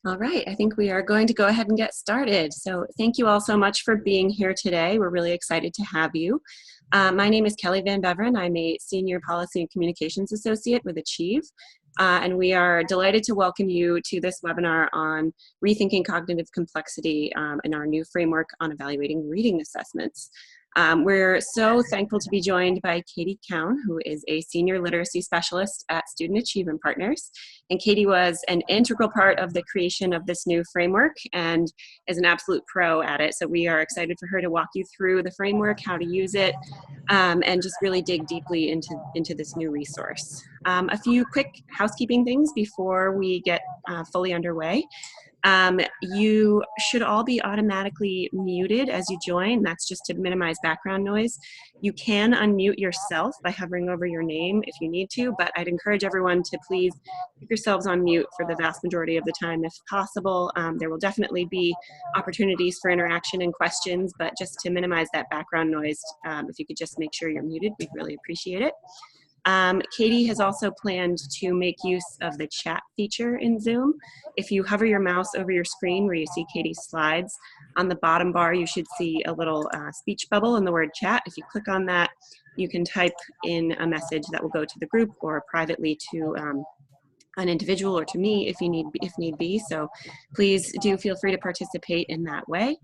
All right, I think we are going to go ahead and get started. So thank you all so much for being here today. We're really excited to have you. My name is Kelly Van Beveren. I'm a Senior Policy and Communications Associate with Achieve. And we are delighted to welcome you to this webinar on rethinking cognitive complexity and our new framework on evaluating reading assessments. We're so thankful to be joined by Katie Cowan, who is a Senior Literacy Specialist at Student Achievement Partners. And Katie was an integral part of the creation of this new framework and is an absolute pro at it. So we are excited for her to walk you through the framework, how to use it, and just really dig deeply into this new resource. A few quick housekeeping things before we get fully underway. You should all be automatically muted as you join. That's just to minimize background noise. You can unmute yourself by hovering over your name if you need to, but I'd encourage everyone to please keep yourselves on mute for the vast majority of the time if possible. There will definitely be opportunities for interaction and questions, but just to minimize that background noise, if you could just make sure you're muted, we'd really appreciate it. Katie has also planned to make use of the chat feature in Zoom. If you hover your mouse over your screen where you see Katie's slides, on the bottom bar you should see a little speech bubble in the word chat. If you click on that, you can type in a message that will go to the group or privately to an individual or to me if need be. So please do feel free to participate in that way.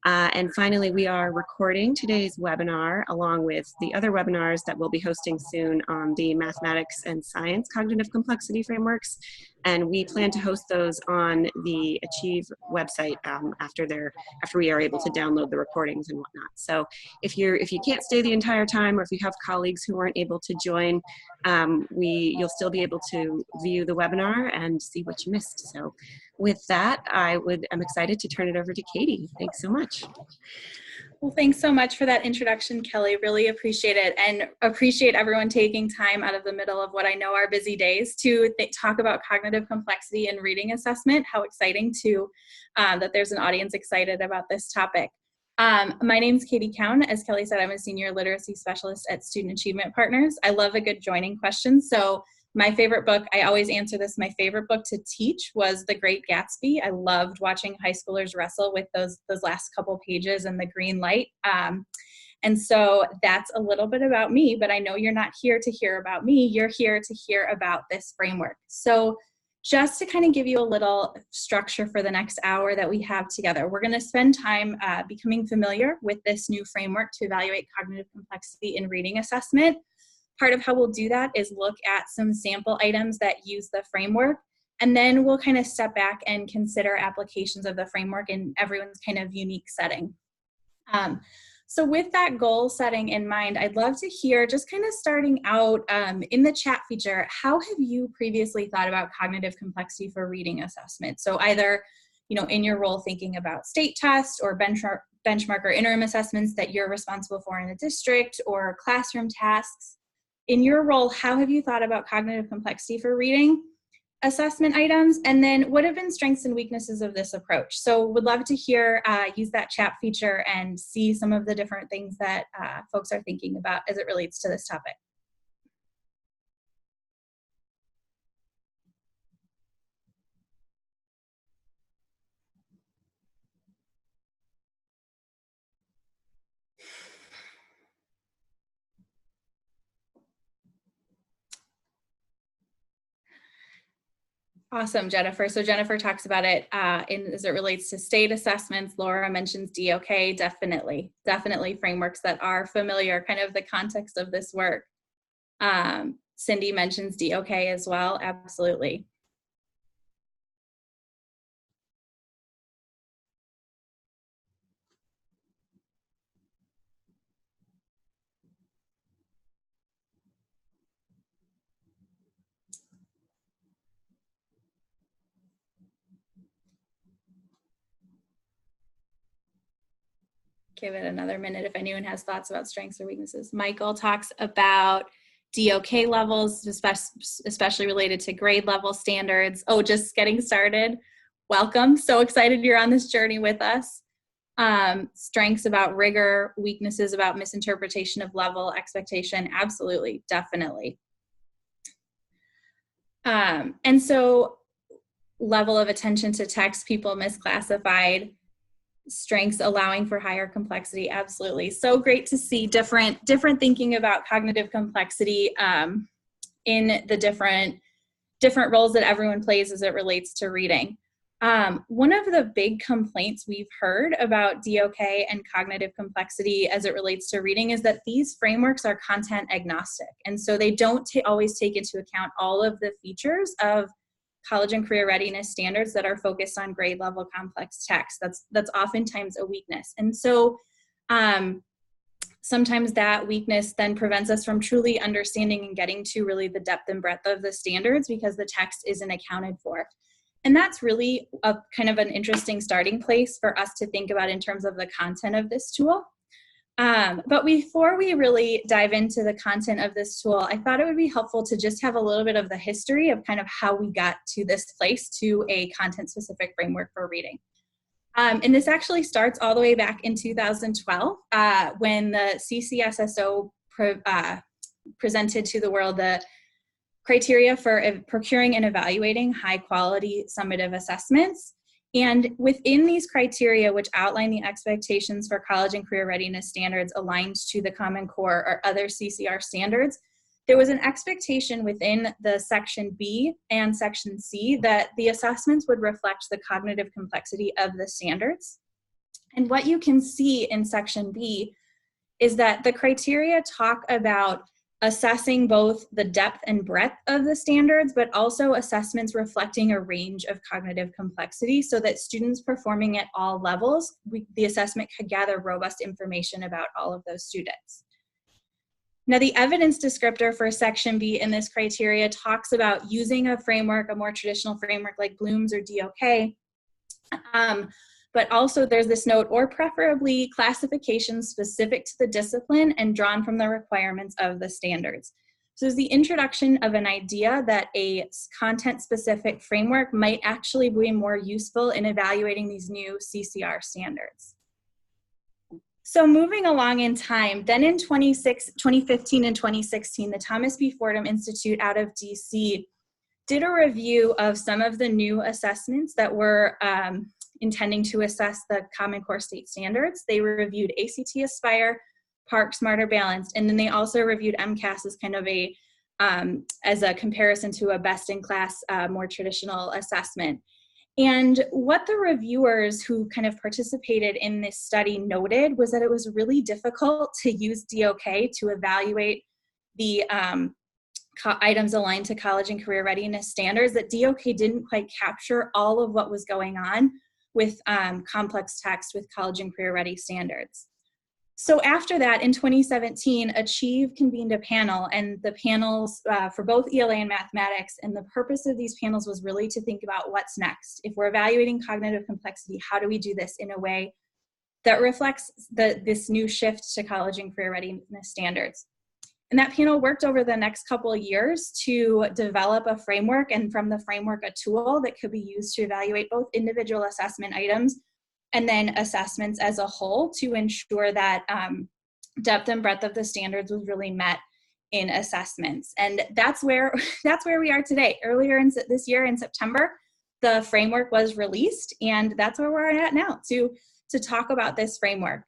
And finally, we are recording today's webinar along with the other webinars that we'll be hosting soon on the mathematics and science cognitive complexity frameworks. And we plan to host those on the Achieve website after we are able to download the recordings and whatnot. So if you can't stay the entire time, or if you have colleagues who weren't able to join, you'll still be able to view the webinar and see what you missed. So with that, I'm excited to turn it over to Katie. Thanks so much. Well, thanks so much for that introduction, Kelly. Really appreciate it, and appreciate everyone taking time out of the middle of what I know are busy days to talk about cognitive complexity and reading assessment. How exciting that there's an audience excited about this topic. My name is Katie Cowan. As Kelly said, I'm a Senior Literacy Specialist at Student Achievement Partners. I love a good joining question. So my favorite book, I always answer this, my favorite book to teach was The Great Gatsby. I loved watching high schoolers wrestle with those last couple pages and the green light. And so that's a little bit about me, but I know you're not here to hear about me. You're here to hear about this framework. So just to kind of give you a little structure for the next hour that we have together, we're going to spend time becoming familiar with this new framework to evaluate cognitive complexity in reading assessment. Part of how we'll do that is look at some sample items that use the framework, and then we'll kind of step back and consider applications of the framework in everyone's kind of unique setting. So with that goal setting in mind, I'd love to hear, just kind of starting out in the chat feature, how have you previously thought about cognitive complexity for reading assessment? So either, in your role thinking about state tests or benchmark or interim assessments that you're responsible for in a district, or classroom tasks. In your role, how have you thought about cognitive complexity for reading assessment items? And then what have been strengths and weaknesses of this approach? So would love to hear, use that chat feature and see some of the different things that folks are thinking about as it relates to this topic. Awesome, Jennifer. So Jennifer talks about it as it relates to state assessments. Laura mentions DOK, definitely frameworks that are familiar, kind of the context of this work. Cindy mentions DOK as well, absolutely. Give it another minute if anyone has thoughts about strengths or weaknesses. Michael talks about DOK levels, especially related to grade level standards. Oh, just getting started. Welcome. So excited you're on this journey with us. Strengths about rigor, weaknesses about misinterpretation of level, expectation. Absolutely, definitely. And so level of attention to text, people misclassified, strengths allowing for higher complexity. Absolutely. So great to see different thinking about cognitive complexity in the different roles that everyone plays as it relates to reading. One of the big complaints we've heard about DOK and cognitive complexity as it relates to reading is that these frameworks are content agnostic. And so they don't always take into account all of the features of college and career readiness standards that are focused on grade level complex text. That's oftentimes a weakness. And so sometimes that weakness then prevents us from truly understanding and getting to really the depth and breadth of the standards because the text isn't accounted for. And that's really a kind of an interesting starting place for us to think about in terms of the content of this tool. But before we really dive into the content of this tool, I thought it would be helpful to just have a little bit of the history of kind of how we got to this place, to a content-specific framework for reading. And this actually starts all the way back in 2012 when the CCSSO presented to the world the criteria for procuring and evaluating high-quality summative assessments. And within these criteria, which outline the expectations for college and career readiness standards aligned to the Common Core or other CCR standards, there was an expectation within the Section B and Section C that the assessments would reflect the cognitive complexity of the standards. And what you can see in Section B is that the criteria talk about assessing both the depth and breadth of the standards, but also assessments reflecting a range of cognitive complexity so that students performing at all levels, the assessment could gather robust information about all of those students. Now, the evidence descriptor for Section B in this criteria talks about using a framework, a more traditional framework like Bloom's or DOK, but also there's this note, or preferably classifications specific to the discipline and drawn from the requirements of the standards. So it's the introduction of an idea that a content-specific framework might actually be more useful in evaluating these new CCR standards. So moving along in time, then in 2015 and 2016, the Thomas B. Fordham Institute out of DC did a review of some of the new assessments that were intending to assess the Common Core state standards. They reviewed ACT Aspire, PARCC, Smarter Balanced, and then they also reviewed MCAS as kind of as a comparison to a best-in-class, more traditional assessment. And what the reviewers who kind of participated in this study noted was that it was really difficult to use DOK to evaluate the items aligned to college and career readiness standards, that DOK didn't quite capture all of what was going on with complex text with college and career ready standards. So after that, in 2017, Achieve convened a panel, and the panels for both ELA and mathematics, and the purpose of these panels was really to think about what's next. If we're evaluating cognitive complexity, how do we do this in a way that reflects this new shift to college and career readiness standards? And that panel worked over the next couple of years to develop a framework, and from the framework, a tool that could be used to evaluate both individual assessment items and then assessments as a whole to ensure that depth and breadth of the standards was really met in assessments. And that's where we are today. Earlier in this year in September, the framework was released, and that's where we're at now to talk about this framework.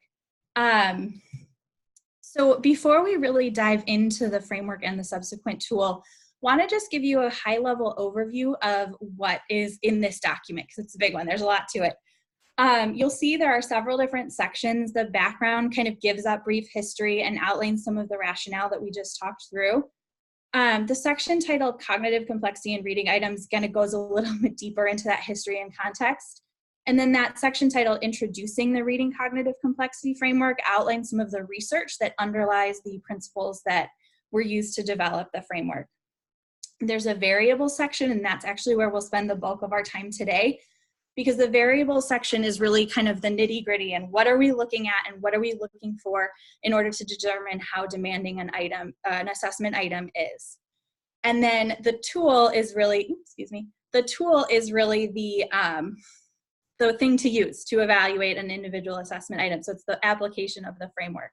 So before we really dive into the framework and the subsequent tool, want to just give you a high-level overview of what is in this document, because it's a big one. There's a lot to it. You'll see there are several different sections. The background kind of gives that brief history and outlines some of the rationale that we just talked through. The section titled Cognitive Complexity in Reading Items kind of goes a little bit deeper into that history and context. And then that section titled Introducing the Reading Cognitive Complexity Framework outlines some of the research that underlies the principles that were used to develop the framework. There's a variable section, and that's actually where we'll spend the bulk of our time today, because the variable section is really kind of the nitty-gritty and what are we looking at and what are we looking for in order to determine how demanding an item, an assessment item is. And then the tool is really, the tool is really the thing to use to evaluate an individual assessment item. So it's the application of the framework.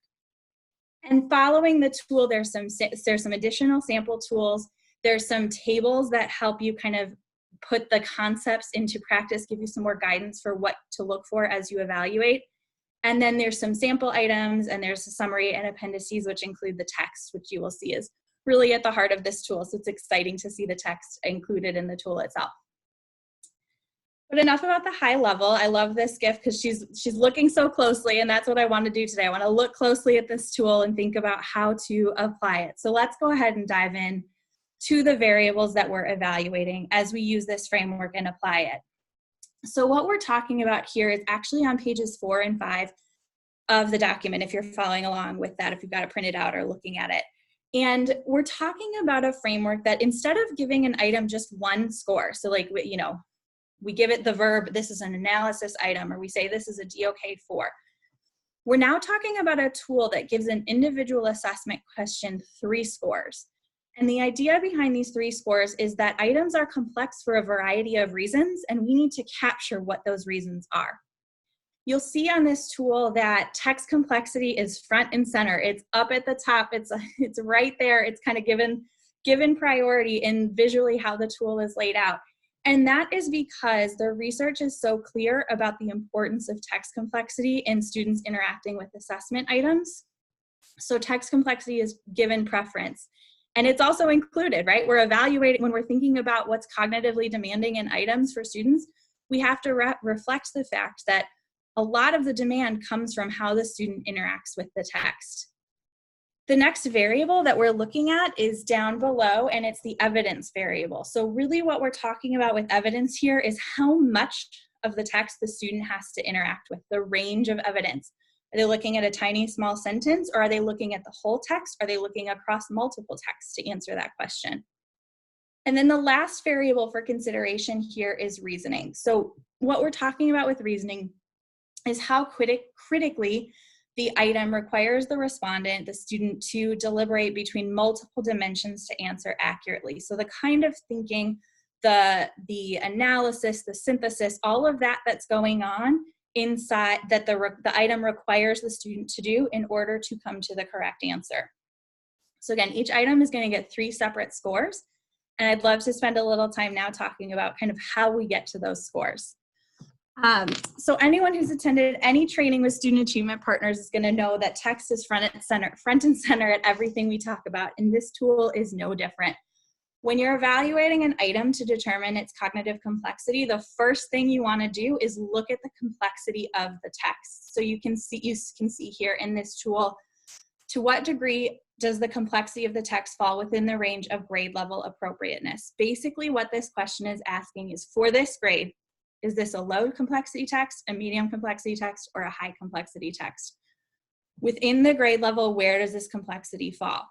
And following the tool, there's some additional sample tools. There's some tables that help you kind of put the concepts into practice, give you some more guidance for what to look for as you evaluate. And then there's some sample items, and there's a summary and appendices, which include the text, which you will see is really at the heart of this tool. So it's exciting to see the text included in the tool itself. But enough about the high level. I love this GIF because she's looking so closely, and that's what I want to do today. I want to look closely at this tool and think about how to apply it. So let's go ahead and dive in to the variables that we're evaluating as we use this framework and apply it. So what we're talking about here is actually on pages 4 and 5 of the document, if you're following along with that, if you've got it printed out or looking at it. And we're talking about a framework that instead of giving an item just one score, so like, you know, we give it the verb, this is an analysis item, or we say this is a DOK 4. We're now talking about a tool that gives an individual assessment question 3 scores. And the idea behind these 3 scores is that items are complex for a variety of reasons, and we need to capture what those reasons are. You'll see on this tool that text complexity is front and center. It's up at the top, it's right there, it's kind of given priority in visually how the tool is laid out. And that is because the research is so clear about the importance of text complexity in students interacting with assessment items. So text complexity is given preference. And it's also included, right? We're evaluating, when we're thinking about what's cognitively demanding in items for students, we have to reflect the fact that a lot of the demand comes from how the student interacts with the text. The next variable that we're looking at is down below, and it's the evidence variable. So really what we're talking about with evidence here is how much of the text the student has to interact with, the range of evidence. Are they looking at a tiny small sentence, or are they looking at the whole text? Are they looking across multiple texts to answer that question? And then the last variable for consideration here is reasoning. So what we're talking about with reasoning is how critically the item requires the respondent, the student, to deliberate between multiple dimensions to answer accurately. So the kind of thinking, the analysis, the synthesis, all of that that's going on inside that the item requires the student to do in order to come to the correct answer. So again, each item is going to get 3 separate scores, and I'd love to spend a little time now talking about kind of how we get to those scores. So anyone who's attended any training with Student Achievement Partners is going to know that text is front and center at everything we talk about, and this tool is no different. When you're evaluating an item to determine its cognitive complexity, the first thing you want to do is look at the complexity of the text. So you can see here in this tool, to what degree does the complexity of the text fall within the range of grade level appropriateness? Basically, what this question is asking is, for this grade, is this a low complexity text, a medium complexity text, or a high complexity text? Within the grade level, where does this complexity fall?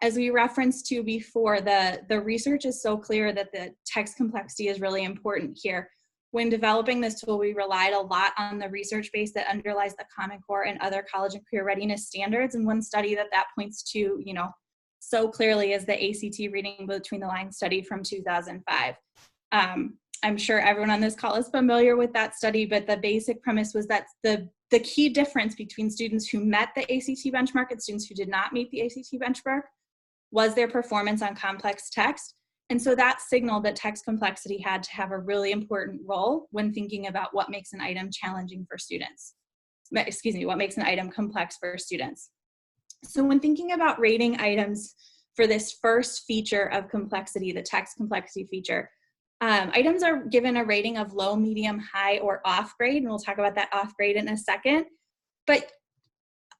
As we referenced to before, the research is so clear that the text complexity is really important here. When developing this tool, we relied a lot on the research base that underlies the Common Core and other college and career readiness standards. And one study that points to, so clearly is the ACT Reading Between the Lines study from 2005. I'm sure everyone on this call is familiar with that study, but the basic premise was that the key difference between students who met the ACT benchmark and students who did not meet the ACT benchmark was their performance on complex text. And so that signaled that text complexity had to have a really important role when thinking about what makes an item challenging for students. What makes an item complex for students. So when thinking about rating items for this first feature of complexity, the text complexity feature, items are given a rating of low, medium, high, or off grade, and we'll talk about that off grade in a second. But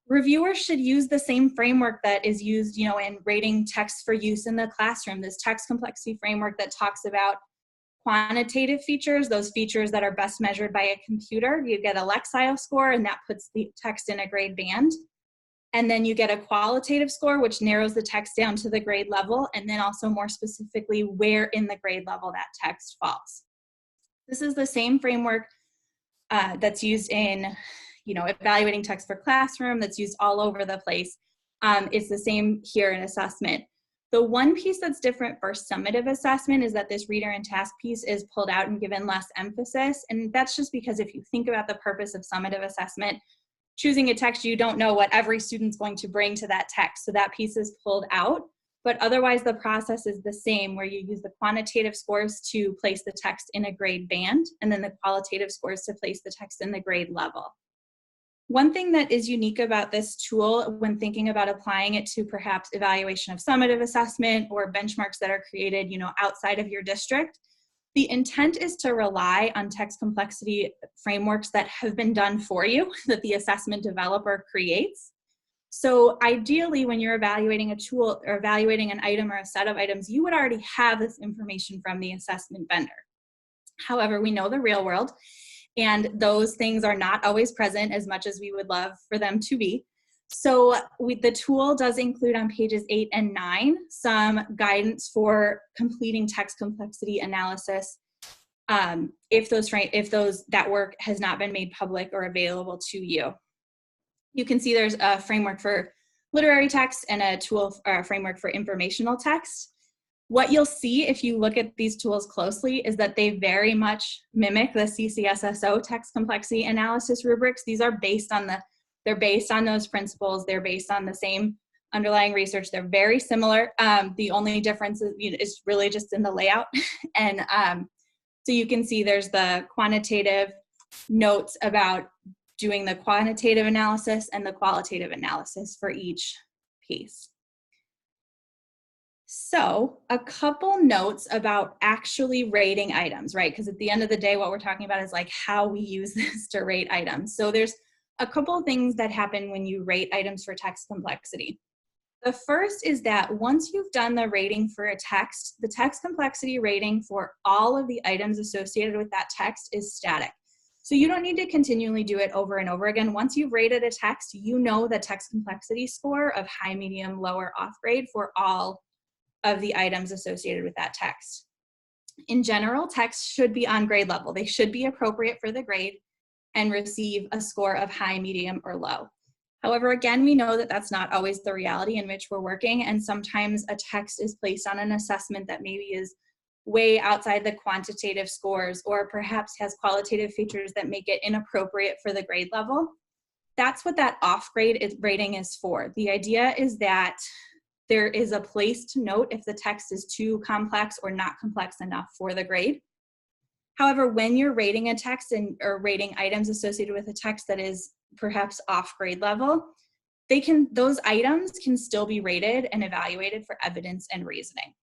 reviewers should use the same framework that is used, in rating text for use in the classroom. This text complexity framework that talks about quantitative features, those features that are best measured by a computer. You get a Lexile score, and that puts the text in a grade band. And then you get a qualitative score, which narrows the text down to the grade level, and then also more specifically where in the grade level that text falls. This is the same framework that's used in, evaluating text for classroom, that's used all over the place. It's the same here in assessment. The one piece that's different for summative assessment is that this reader and task piece is pulled out and given less emphasis. And that's just because if you think about the purpose of summative assessment, choosing a text, you don't know what every student's going to bring to that text. So that piece is pulled out. but otherwise the process is the same, where you use the quantitative scores to place the text in a grade band, and then the qualitative scores to place the text in the grade level. One thing that is unique about this tool when thinking about applying it to perhaps evaluation of summative assessment or benchmarks that are created, outside of your district, the intent is to rely on text complexity frameworks that have been done for you, that the assessment developer creates. So ideally, when you're evaluating a tool or evaluating an item or a set of items, you would already have this information from the assessment vendor. However, we know the real world, and those things are not always present as much as we would love for them to be. So the tool does include on pages 8 and 9 some guidance for completing text complexity analysis if that work has not been made public or available to you. You can see there's a framework for literary text and a tool or a framework for informational text. What you'll see if you look at these tools closely is that they very much mimic the CCSSO text complexity analysis rubrics. These are based on they're based on those principles. They're based on the same underlying research. They're very similar. The only difference is really just in the layout. And so you can see there's the quantitative notes about doing the quantitative analysis and the qualitative analysis for each piece. So a couple notes about actually rating items, right? Because at the end of the day, what we're talking about is like how we use this to rate items. So there's a couple of things that happen when you rate items for text complexity. The first is that once you've done the rating for a text, the text complexity rating for all of the items associated with that text is static. So you don't need to continually do it over and over again. Once you've rated a text, you know the text complexity score of high, medium, lower, off grade for all of the items associated with that text. In general, texts should be on grade level. They should be appropriate for the grade and receive a score of high, medium, or low. However, again, we know that that's not always the reality in which we're working, and sometimes a text is placed on an assessment that maybe is way outside the quantitative scores, or perhaps has qualitative features that make it inappropriate for the grade level. That's what that off-grade rating is for. The idea is that there is a place to note if the text is too complex or not complex enough for the grade. However, when you're rating a text or rating items associated with a text that is perhaps off grade level, those items can still be rated and evaluated for evidence and reasoning.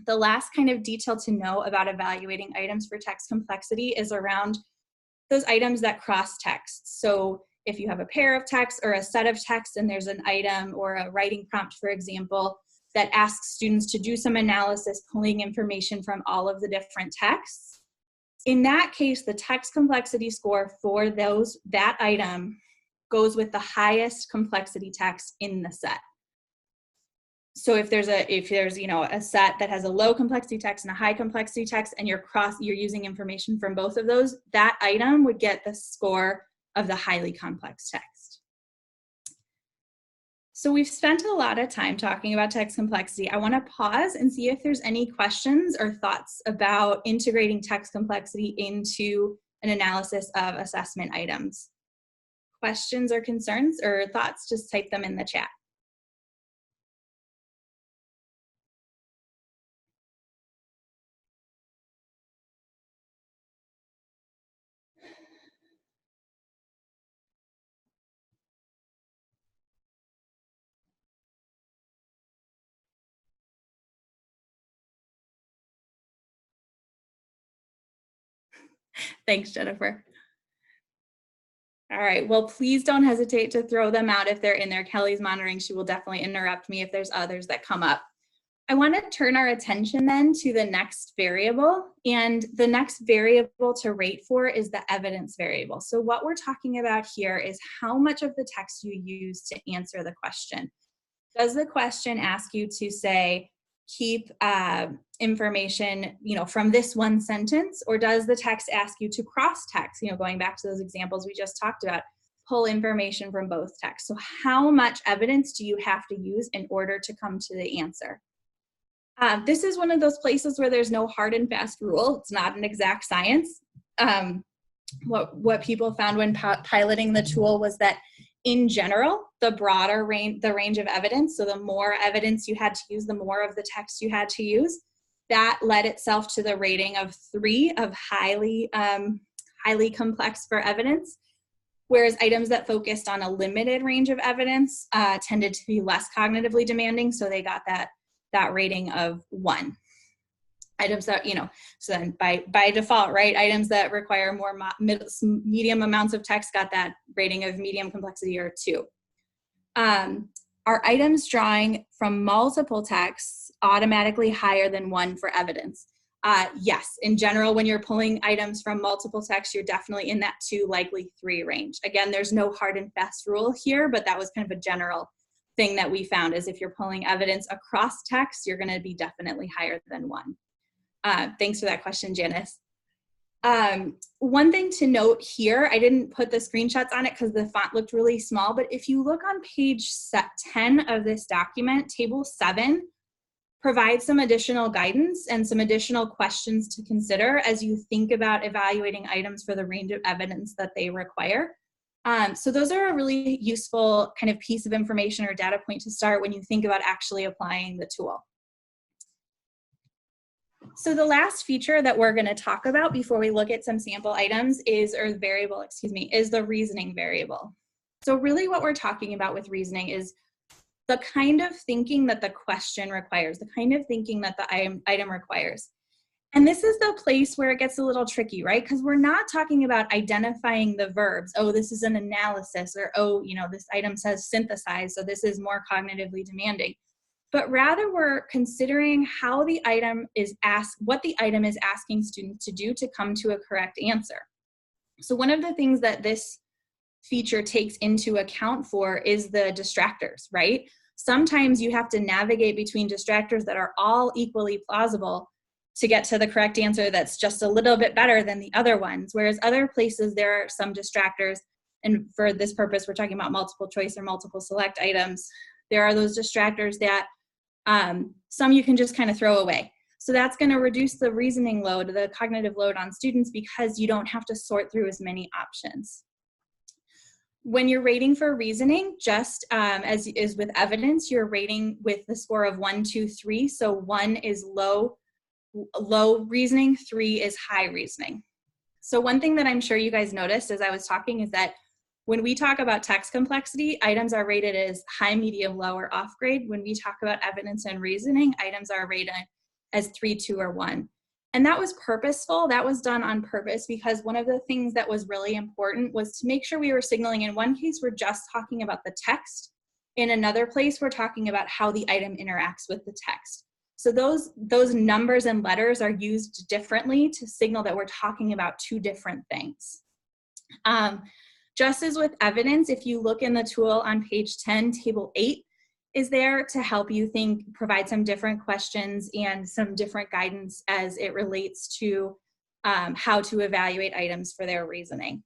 The last kind of detail to know about evaluating items for text complexity is around those items that cross text. So if you have a pair of texts or a set of texts and there's an item or a writing prompt, for example, that asks students to do some analysis, pulling information from all of the different texts, in that case, the text complexity score for that item goes with the highest complexity text in the set. So if there's a set that has a low complexity text and a high complexity text, and you're using information from both of those, that item would get the score of the highly complex text. So we've spent a lot of time talking about text complexity. I want to pause and see if there's any questions or thoughts about integrating text complexity into an analysis of assessment items. Questions or concerns or thoughts, just type them in the chat. Thanks, Jennifer. All right, well, please don't hesitate to throw them out if they're in there. Kelly's monitoring. She will definitely interrupt me if there's others that come up. I want to turn our attention then to the next variable, and the next variable to rate for is the evidence variable. So what we're talking about here is how much of the text you use to answer the question. Does the question ask you to say, keep information, from this one sentence, or does the text ask you to cross text, going back to those examples we just talked about, pull information from both texts? So how much evidence do you have to use in order to come to the answer? This is one of those places where there's no hard and fast rule. It's not an exact science. What people found when piloting the tool was that In general, the broader range, the range of evidence, so the more evidence you had to use, the more of the text you had to use, that led itself to the rating of 3 of highly complex for evidence, whereas items that focused on a limited range of evidence tended to be less cognitively demanding, so they got that rating of 1. Items that, so then by default, right, items that require more medium amounts of text got that rating of medium complexity or 2. Are items drawing from multiple texts automatically higher than 1 for evidence? Yes, in general, when you're pulling items from multiple texts, you're definitely in that 2, likely 3 range. Again, there's no hard and fast rule here, but that was kind of a general thing that we found, is if you're pulling evidence across text, you're going to be definitely higher than 1. Thanks for that question, Janice. One thing to note here, I didn't put the screenshots on it because the font looked really small, but if you look on page 10 of this document, table 7 provides some additional guidance and some additional questions to consider as you think about evaluating items for the range of evidence that they require. So those are a really useful kind of piece of information or data point to start when you think about actually applying the tool. So the last feature that we're going to talk about before we look at some sample items is the reasoning variable. So really what we're talking about with reasoning is the kind of thinking that the question requires, the kind of thinking that the item requires. And this is the place where it gets a little tricky, right? Because we're not talking about identifying the verbs. Oh, this is an analysis, or oh, this item says synthesize, so this is more cognitively demanding. But rather we're considering how the item is what the item is asking students to do to come to a correct answer. So one of the things that this feature takes into account for is the distractors, right? Sometimes you have to navigate between distractors that are all equally plausible to get to the correct answer that's just a little bit better than the other ones, whereas other places there are some distractors, and for this purpose we're talking about multiple choice or multiple select items. There are those distractors that some you can just kind of throw away. So that's going to reduce the reasoning load, the cognitive load on students, because you don't have to sort through as many options. When you're rating for reasoning, just as is with evidence, you're rating with the score of 1, 2, 3. So 1 is low reasoning, 3 is high reasoning. So one thing that I'm sure you guys noticed as I was talking is that when we talk about text complexity, items are rated as high, medium, low, or off grade. When we talk about evidence and reasoning, items are rated as 3, 2, or 1. And that was purposeful. That was done on purpose because one of the things that was really important was to make sure we were signaling. In one case, we're just talking about the text. In another place, we're talking about how the item interacts with the text. So those numbers and letters are used differently to signal that we're talking about 2 different things. Just as with evidence, if you look in the tool on page 10, table 8 is there to help you provide some different questions and some different guidance as it relates to how to evaluate items for their reasoning.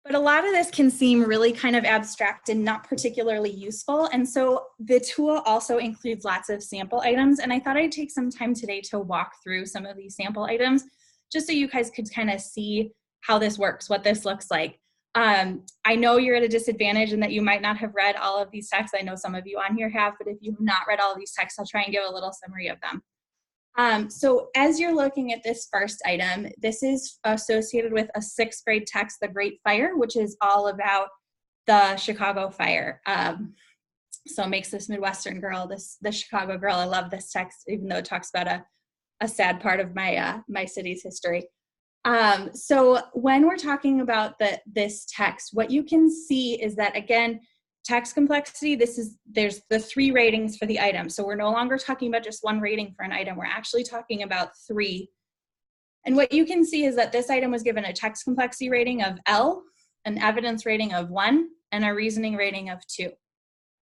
But a lot of this can seem really kind of abstract and not particularly useful. And so the tool also includes lots of sample items. And I thought I'd take some time today to walk through some of these sample items, just so you guys could kind of see how this works, what this looks like. I know you're at a disadvantage and that you might not have read all of these texts. I know some of you on here have, but if you've not read all of these texts, I'll try and give a little summary of them. So as you're looking at this first item, this is associated with a 6th grade text, The Great Fire, which is all about the Chicago fire. So it makes this Midwestern girl, this Chicago girl. I love this text, even though it talks about a sad part of my city's history. So when we're talking about this text, what you can see is that, again, text complexity, there's the 3 ratings for the item. So we're no longer talking about just 1 rating for an item. We're actually talking about 3. And what you can see is that this item was given a text complexity rating of L, an evidence rating of 1, and a reasoning rating of 2.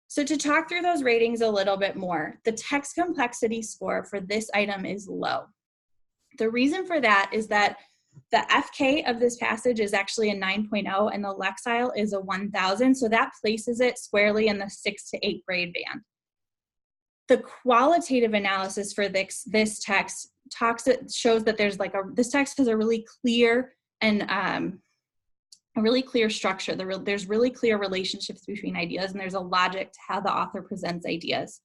So to talk through those ratings a little bit more, the text complexity score for this item is low. The reason for that is that the FK of this passage is actually a 9.0 and the Lexile is a 1000, so that places it squarely in the 6 to 8 grade band. The qualitative analysis for this text shows that there's this text has a really clear and a really clear structure. There's really clear relationships between ideas, and there's a logic to how the author presents ideas.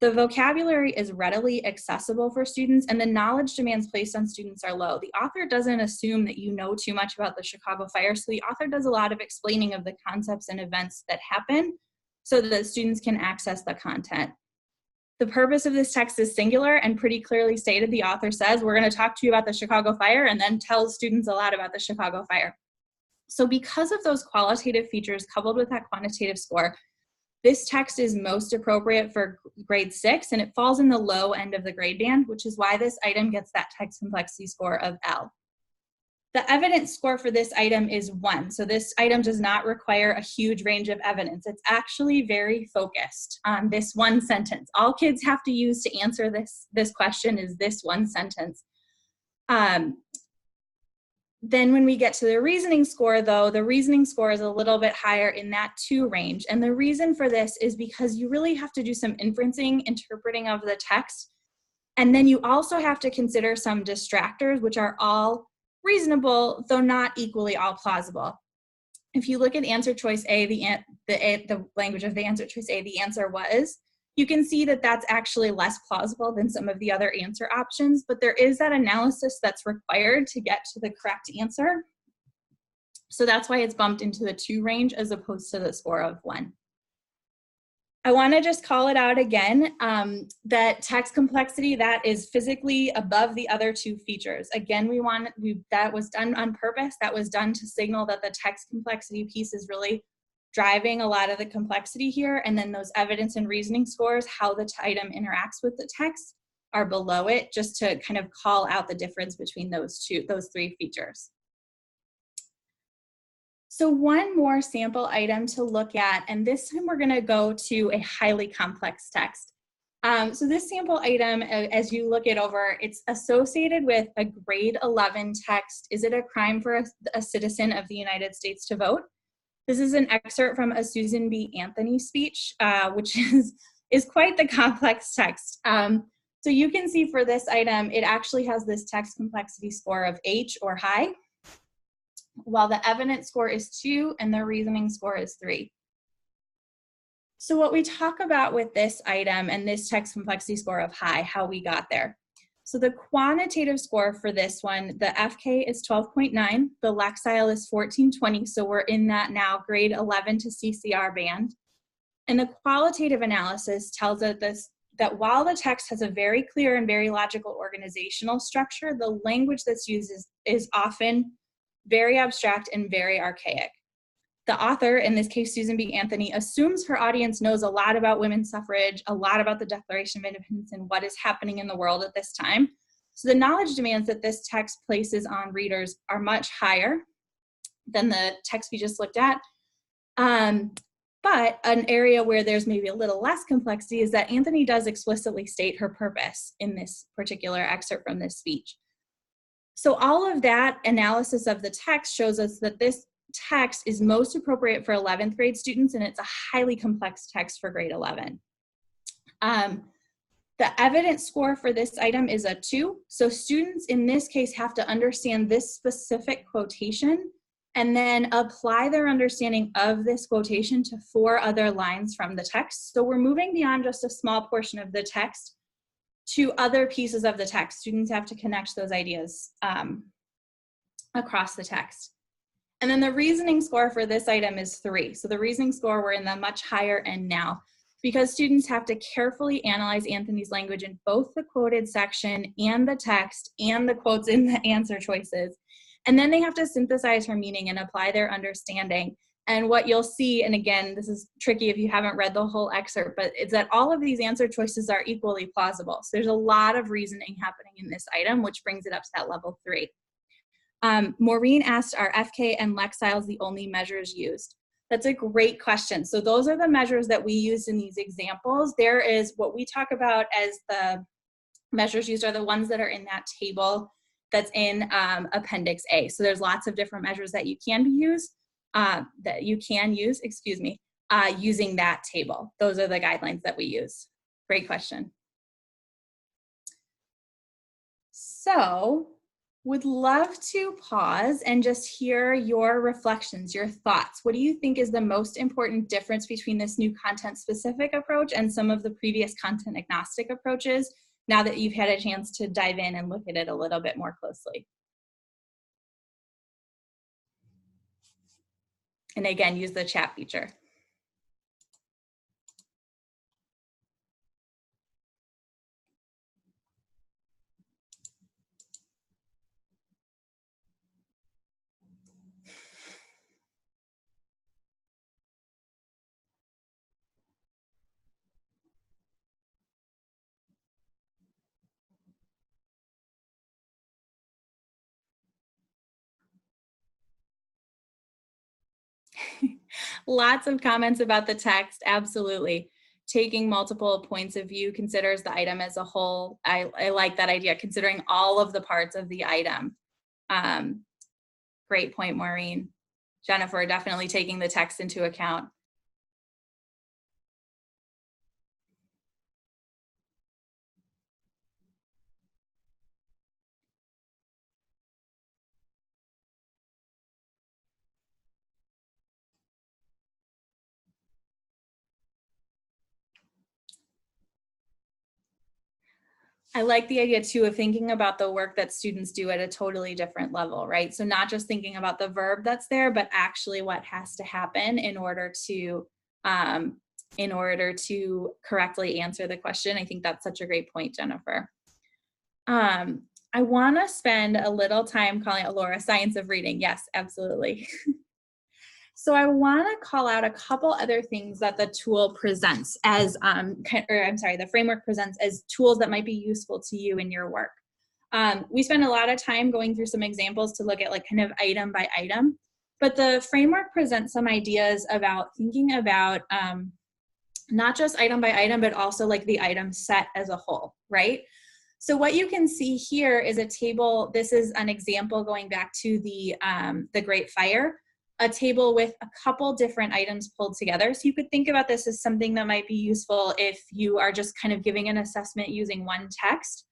The vocabulary is readily accessible for students, and the knowledge demands placed on students are low. The author doesn't assume that you know too much about the Chicago fire, so the author does a lot of explaining of the concepts and events that happen so that students can access the content. The purpose of this text is singular and pretty clearly stated. The author says, we're going to talk to you about the Chicago fire, and then tells students a lot about the Chicago fire. So because of those qualitative features coupled with that quantitative score, this text is most appropriate for grade 6, and it falls in the low end of the grade band, which is why this item gets that text complexity score of L. The evidence score for this item is 1. So this item does not require a huge range of evidence. It's actually very focused on this one sentence. All kids have to use to answer this question is this one sentence. Then when we get to the reasoning score, though, the reasoning score is a little bit higher in that 2 range. And the reason for this is because you really have to do some inferencing, interpreting of the text. And then you also have to consider some distractors, which are all reasonable, though not equally all plausible. If you look at answer choice A, the language of the answer choice A, the answer was, you can see that that's actually less plausible than some of the other answer options, but there is that analysis that's required to get to the correct answer. So that's why it's bumped into the 2 range as opposed to the score of 1. I want to just call it out again, that text complexity, that is physically above the other 2 features. Again, that was done on purpose. That was done to signal that the text complexity piece is really driving a lot of the complexity here, and then those evidence and reasoning scores, how the item interacts with the text, are below it, just to kind of call out the difference between those 3 features. So one more sample item to look at, and this time we're gonna go to a highly complex text. So this sample item, as you look it over, it's associated with a grade 11 text. Is it a crime for a citizen of the United States to vote? This is an excerpt from a Susan B. Anthony speech, which is quite the complex text. So you can see for this item, it actually has this text complexity score of H or high, while the evidence score is 2 and the reasoning score is 3. So what we talk about with this item and this text complexity score of high, how we got there. So the quantitative score for this one, the FK is 12.9, the Lexile is 1420, so we're in that now grade 11 to CCR band. And the qualitative analysis tells us that while the text has a very clear and very logical organizational structure, the language that's used is often very abstract and very archaic. The author, in this case Susan B. Anthony, assumes her audience knows a lot about women's suffrage, a lot about the Declaration of Independence and what is happening in the world at this time. So the knowledge demands that this text places on readers are much higher than the text we just looked at. But an area where there's maybe a little less complexity is that Anthony does explicitly state her purpose in this particular excerpt from this speech. So all of that analysis of the text shows us that this text is most appropriate for 11th grade students, and it's a highly complex text for grade 11. The evidence score for this item is a 2. So students in this case have to understand this specific quotation and then apply their understanding of this quotation to 4 other lines from the text. So we're moving beyond just a small portion of the text to other pieces of the text. Students have to connect those ideas across the text. And then the reasoning score for this item is 3. So the reasoning score, we're in the much higher end now, because students have to carefully analyze Anthony's language in both the quoted section and the text and the quotes in the answer choices. And then they have to synthesize her meaning and apply their understanding. And what you'll see, and again, this is tricky if you haven't read the whole excerpt, but it's that all of these answer choices are equally plausible. So there's a lot of reasoning happening in this item, which brings it up to that level 3. Maureen asked, are FK and Lexiles the only measures used? That's a great question. So those are the measures that we used in these examples. There is what we talk about as the measures used are the ones that are in that table that's in Appendix A. So there's lots of different measures that you can use, using that table. Those are the guidelines that we use. Great question. So Would love to pause and just hear your reflections, your thoughts. What do you think is the most important difference between this new content specific approach and some of the previous content agnostic approaches, now that you've had a chance to dive in and look at it a little bit more closely? And again, use the chat feature. Lots of comments about the text, absolutely. Taking multiple points of view, considers the item as a whole. I like that idea, considering all of the parts of the item. Great point, Maureen. Jennifer, definitely taking the text into account. I like the idea too of thinking about the work that students do at a totally different level, right? So not just thinking about the verb that's there, but actually what has to happen um, in order to correctly answer the question. I think that's such a great point, Jennifer. I want to spend a little time calling it Laura, science of reading. Yes, absolutely. So I want to call out a couple other things that the tool presents as, the framework presents as tools that might be useful to you in your work. We spend a lot of time going through some examples to look at like kind of item by item, but the framework presents some ideas about thinking about not just item by item, but also like the item set as a whole, right? So what you can see here is a table. This is an example going back to the Great Fire, a table with a couple different items pulled together. So you could think about this as something that might be useful if you are just kind of giving an assessment using one text,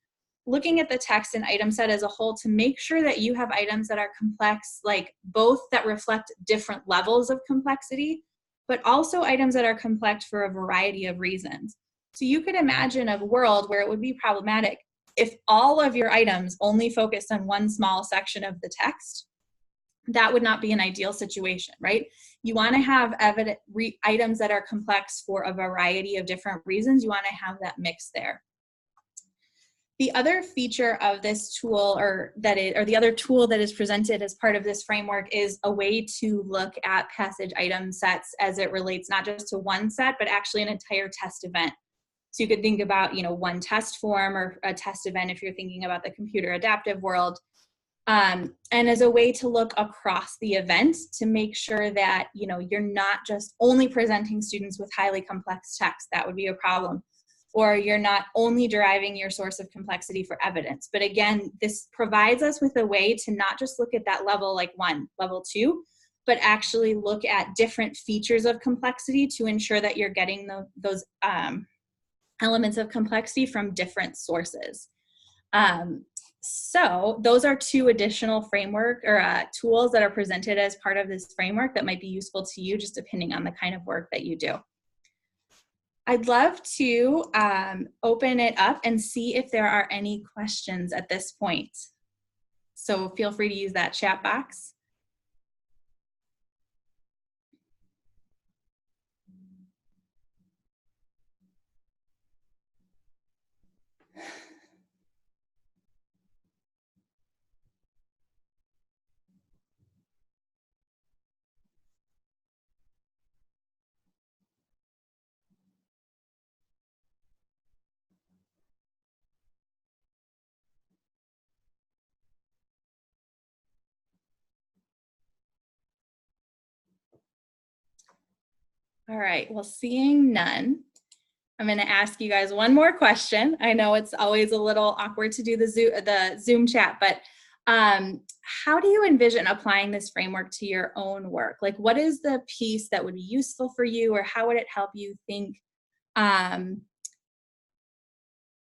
looking at the text and item set as a whole to make sure that you have items that are complex, like both that reflect different levels of complexity, but also items that are complex for a variety of reasons. So you could imagine a world where it would be problematic if all of your items only focused on one small section of the text. That would not be an ideal situation, right? You want to have items that are complex for a variety of different reasons. You want to have that mix there. The other feature of this tool, or the other tool that is presented as part of this framework, is a way to look at passage item sets as it relates not just to one set, but actually an entire test event. So you could think about, one test form or a test event if you're thinking about the computer adaptive world. And as a way to look across the event to make sure that, you're not just only presenting students with highly complex text. That would be a problem. Or you're not only deriving your source of complexity for evidence. But again, this provides us with a way to not just look at that level like 1, level 2, but actually look at different features of complexity to ensure that you're getting those elements of complexity from different sources. So those are 2 additional framework or tools that are presented as part of this framework that might be useful to you, just depending on the kind of work that you do. I'd love to open it up and see if there are any questions at this point. So feel free to use that chat box. All right, well, seeing none, I'm going to ask you guys one more question. I know it's always a little awkward to do the Zoom chat, but how do you envision applying this framework to your own work? Like, what is the piece that would be useful for you, or how would it help you think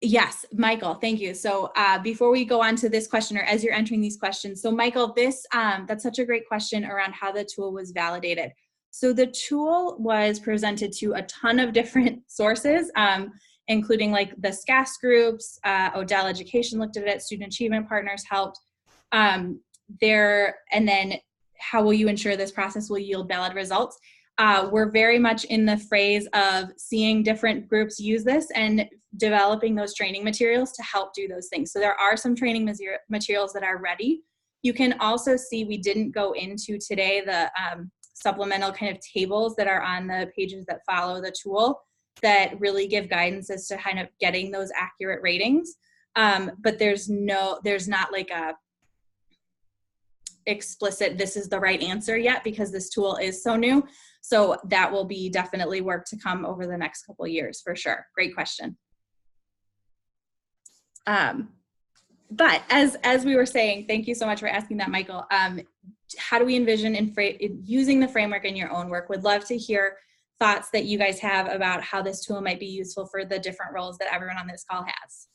Yes, Michael, thank you. So before we go on to this question, or as you're entering these questions, so Michael, that's such a great question around how the tool was validated. So the tool was presented to a ton of different sources, including like the SCAS groups, Odell Education looked at it, Student Achievement Partners helped. And then how will you ensure this process will yield valid results? We're very much in the phase of seeing different groups use this and developing those training materials to help do those things. So there are some training materials that are ready. You can also see, we didn't go into today the supplemental kind of tables that are on the pages that follow the tool that really give guidance as to kind of getting those accurate ratings. But there's not like a explicit, this is the right answer yet, because this tool is so new. So that will be definitely work to come over the next couple of years for sure. Great question. But as we were saying, thank you so much for asking that, Michael. How do we envision using the framework in your own work? Would love to hear thoughts that you guys have about how this tool might be useful for the different roles that everyone on this call has.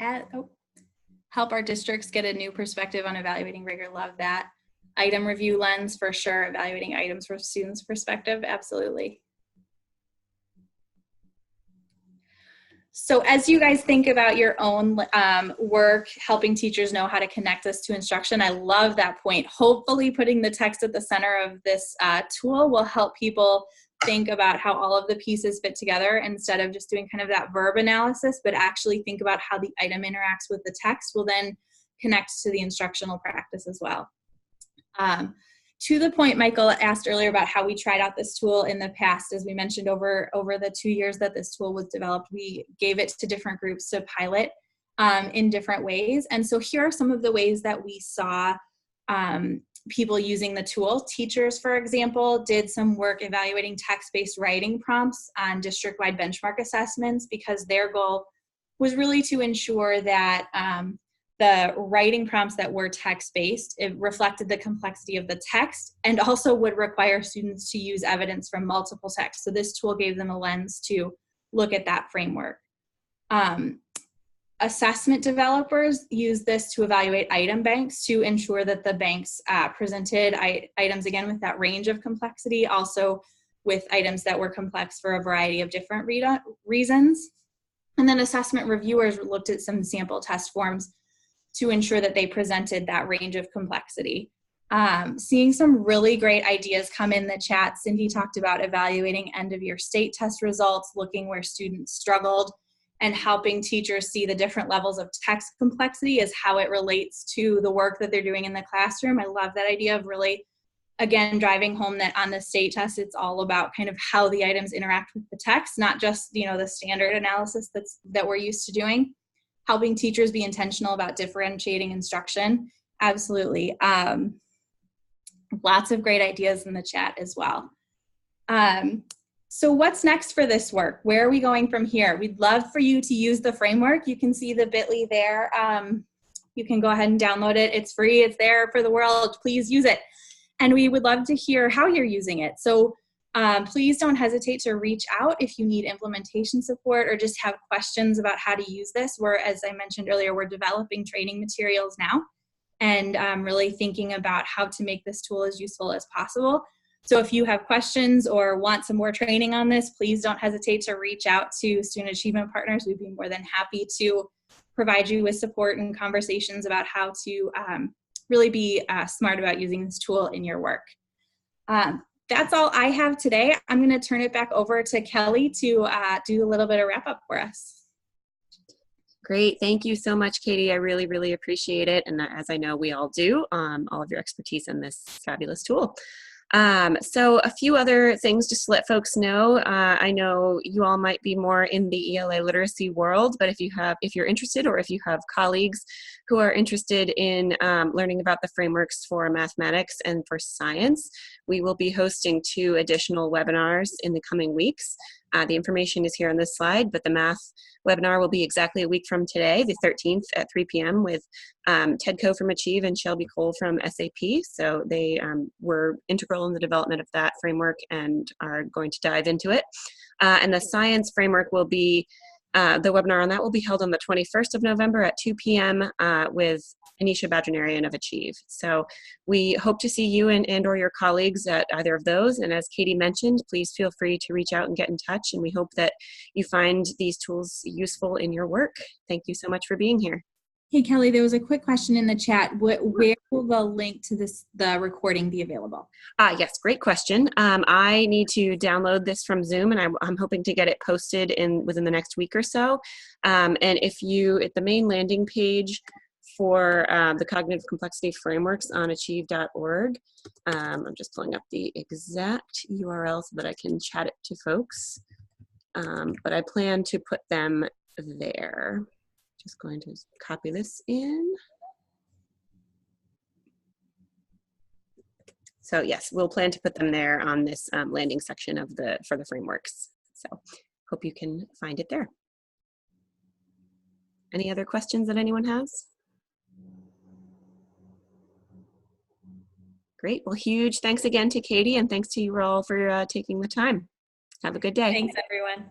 And help our districts get a new perspective on evaluating rigor. Love that. Item review lens for sure. Evaluating items from students' perspective. Absolutely. So as you guys think about your own work, helping teachers know how to connect this to instruction, I love that point. Hopefully putting the text at the center of this tool will help people think about how all of the pieces fit together instead of just doing kind of that verb analysis, but actually think about how the item interacts with the text will then connect to the instructional practice as well. To the point Michael asked earlier about how we tried out this tool in the past, as we mentioned over the 2 years that this tool was developed, we gave it to different groups to pilot in different ways. And so here are some of the ways that we saw people using the tool. Teachers, for example, did some work evaluating text-based writing prompts on district-wide benchmark assessments because their goal was really to ensure that the writing prompts that were text-based, it reflected the complexity of the text and also would require students to use evidence from multiple texts. So this tool gave them a lens to look at that framework. Assessment developers use this to evaluate item banks to ensure that the banks presented items, again, with that range of complexity, also with items that were complex for a variety of different reasons. And then assessment reviewers looked at some sample test forms to ensure that they presented that range of complexity. Seeing some really great ideas come in the chat. Cindy talked about evaluating end-of-year state test results, looking where students struggled, and helping teachers see the different levels of text complexity as how it relates to the work that they're doing in the classroom. I love that idea of really, again, driving home that on the state test, it's all about kind of how the items interact with the text, not just, you know, the standard analysis that we're used to doing. Helping teachers be intentional about differentiating instruction. Absolutely. Lots of great ideas in the chat as well. So what's next for this work? Where are we going from here? We'd love for you to use the framework. You can see the bit.ly there. You can go ahead and download it. It's free. It's there for the world. Please use it. And we would love to hear how you're using it. So please don't hesitate to reach out if you need implementation support or just have questions about how to use this. As I mentioned earlier, we're developing training materials now and really thinking about how to make this tool as useful as possible. So if you have questions or want some more training on this, please don't hesitate to reach out to Student Achievement Partners. We'd be more than happy to provide you with support and conversations about how to really be smart about using this tool in your work. That's all I have today. I'm going to turn it back over to Kelly to do a little bit of wrap up for us. Great. Thank you so much, Katie. I really, really appreciate it. And as I know we all do, all of your expertise in this fabulous tool. So a few other things just to let folks know. I know you all might be more in the ELA literacy world, but if you're interested, or if you have colleagues who are interested in learning about the frameworks for mathematics and for science, we will be hosting 2 additional webinars in the coming weeks. The information is here on this slide, but the math webinar will be exactly a week from today, the 13th at 3 p.m. with Ted Coe from Achieve and Shelby Cole from SAP. So they were integral in the development of that framework and are going to dive into it. And the science framework will be, the webinar on that will be held on the 21st of November at 2 p.m. With Anisha Badranarian of Achieve. So we hope to see you and or your colleagues at either of those. And as Katie mentioned, please feel free to reach out and get in touch. And we hope that you find these tools useful in your work. Thank you so much for being here. Hey, Kelly, there was a quick question in the chat. Where will the link to the recording be available? Yes, great question. I need to download this from Zoom, and I'm hoping to get it posted within the next week or so. And if you, at the main landing page for the Cognitive Complexity Frameworks on achieve.org, I'm just pulling up the exact URL so that I can chat it to folks. But I plan to put them there. Just going to copy this in. So yes, we'll plan to put them there on this landing section for the frameworks. So hope you can find it there. Any other questions that anyone has? Great. Well, huge thanks again to Katie, and thanks to you all for taking the time. Have a good day. Thanks, everyone.